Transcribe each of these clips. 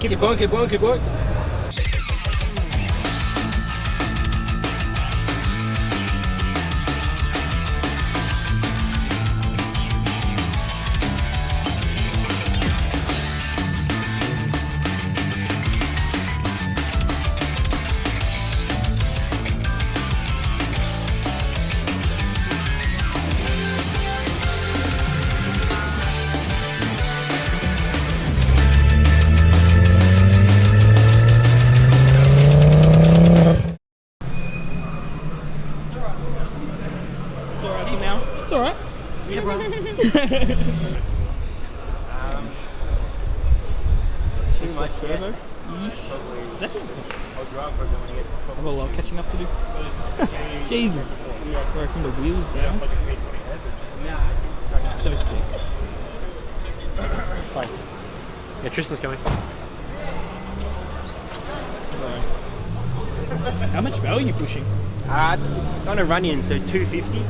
Keep going, keep going, keep going. It's alright. Yeah, bro. Too much further. I've got a lot of catching up to do. Jesus. Right from the wheels down. That's so sick. Bye. Yeah, Tristan's coming. How much bail are you pushing? It's on a run-in, so 250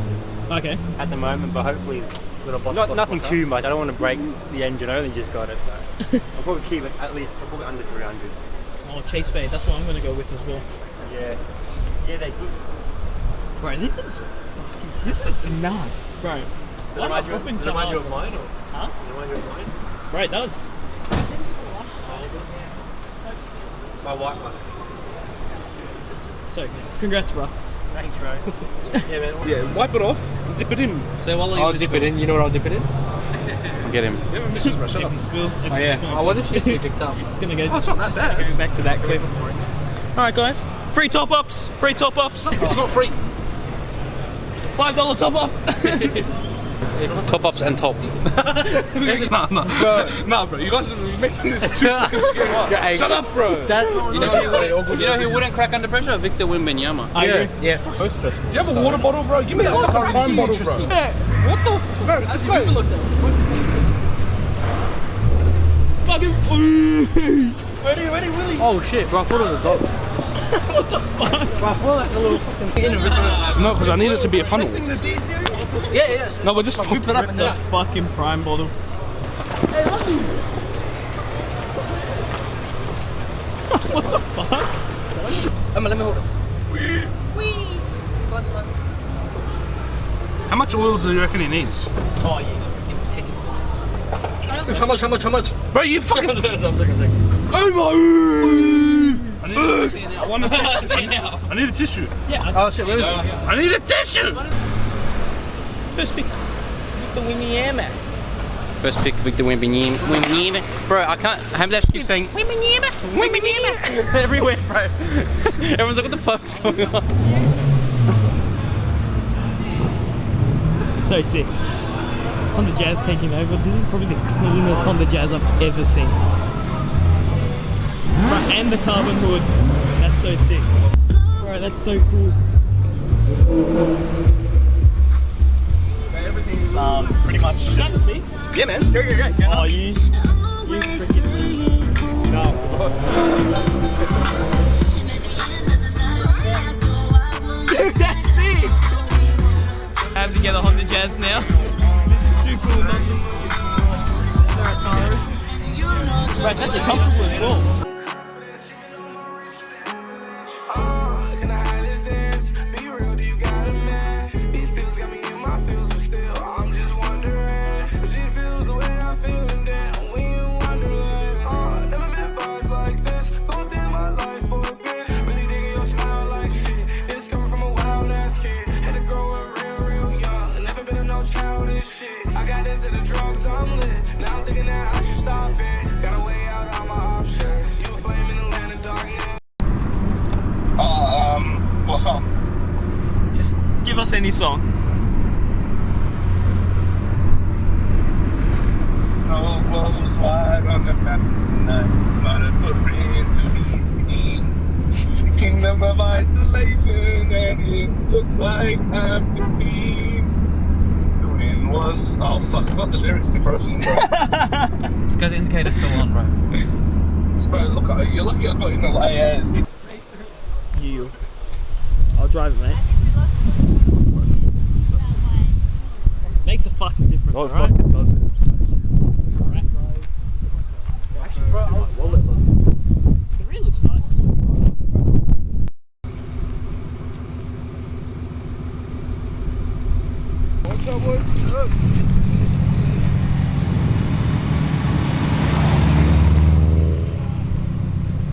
Okay. at the moment, but hopefully nothing too much. I don't want to break the engine. I only just got it. But I'll probably keep it at least probably under 300. Oh, Chase Bay. That's what I'm going to go with as well. Yeah. Yeah, they're good. Bro, this is nuts. Bro. Does it remind you of mine? Or? Huh? Does it remind you of mine? Bro, it does. My white one. So good. Congrats, bro. Thanks, bro. Yeah, man. Yeah, wipe it off, dip it in. So what I'll dip it in. You know what I'll dip it in? Get him. Yeah, Mrs. Bro, shut up. If he spills, Oh yeah. Oh, what if she picked up? it's going to go. Oh, it's not that bad. Going back to that clip. Alright, guys. Free top-ups. Free top-ups. It's not free. $5 top-up. Top ups and top. Nah, bro. You guys are making this too fucking scary. Shut up, bro. That's, you know who wouldn't crack under pressure? Victor Wembanyama. Yeah. Do you have a water bottle, bro? Give me that fucking crime bottle, bro. What the fuck? Bro, let's go. Fucking. Ready, Willie. Oh shit, bro, I thought it was a dog. What the fuck? Bro, I feel like a little fucking No, because I need it to be a funnel. Yeah. No, but just whip it up. The fucking prime bottle. What the fuck? Emma, let me hold it. How much oil do you reckon he needs? Oh, yeah, he's freaking How much? Bro, you fucking. I'm taking. Oh my! I want a tissue. I need a tissue. Yeah. Oh shit, where is it? I need a tissue. First pick. With the Wembanyama. First pick, Victor Wembanyama. Bro, I can't. Hamdash keeps saying Wembanyama everywhere, bro. Everyone's like, what the fuck's going on? So sick. Honda Jazz taking over. This is probably the cleanest Honda Jazz I've ever seen. Bro, and the carbon hood. That's so sick. Bro, that's so cool. Pretty much just... Yeah, man. Go. Oh, you freaking... No. Dude, that's sick! I have to get a Honda Jazz now. This is too cool, not just... Bro, it's actually comfortable as well. What song? Just give us any song. Snow blows wide on the mountains tonight. Not a footprint to be seen. The kingdom of isolation, and it looks like I'm defeated. The wind was. Oh fuck! I got the lyrics to Frozen. This guy's indicator's still on, bro. Bro, look, you're lucky I got in the lay ass. You. I'll drive it, mate. Makes a fucking difference, alright? doesn't. Alright. Actually, bro, my wallet doesn't. nice. What's up, boys?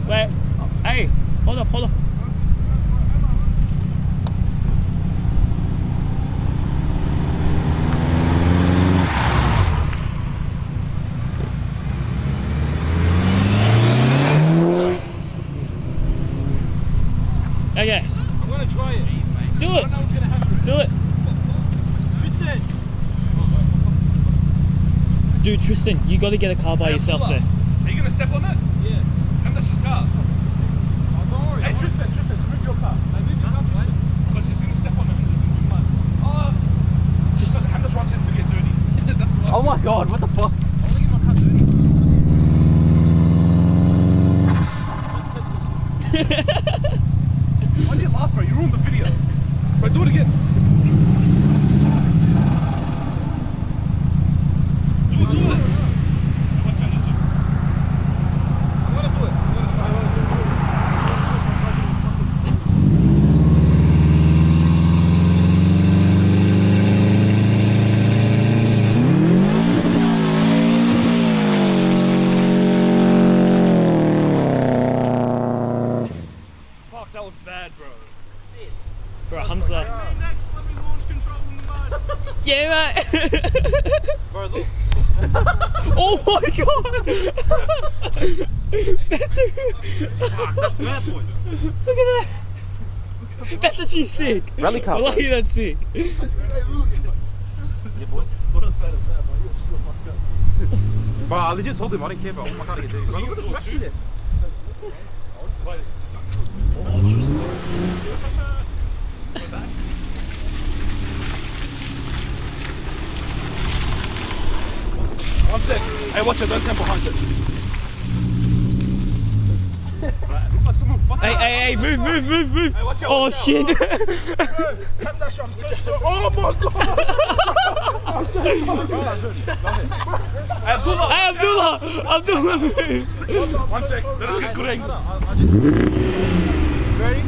Wait, hey, hold up. Okay, I'm gonna try it. do I it, don't know what's gonna happen. do it. Tristan! Dude, Tristan, you gotta get a car by yourself there. Are you gonna step on it? Yeah. Come, that's his car. Oh, don't worry. Hey, Tristan, move your car. I move your car, Tristan. Because he's gonna step on it and there's gonna be mud. Oh, just Hamdas wants us to get dirty. That's what. Oh my god, what the fuck? I wanna get my car dirty. Why did you laugh, bro? You ruined the video. Bro, do it again. Do it. Watch out, listen. I'm gonna do it. I'm gonna try. Fuck, that was bad, bro. Bro, Hamza. Let me launch control in the mud. Yeah, mate. Bro, look. Oh my god. That's mad, boys. Look at that. That's actually sick. Rally car. Wallahi, that's sick. Yeah, boys. Bro, I legit told him I didn't care about my car to get dirty. Bro, look at the tracks in there. One sec. Hey, watch it. Don't stand behind it. Right, looks like someone fucking. Hey, move. Hey, watch out, Oh watch out. shit. Oh my god! Hey, Abdullah. Hey, Abdullah, move. One sec. Let us get good angle. Ready?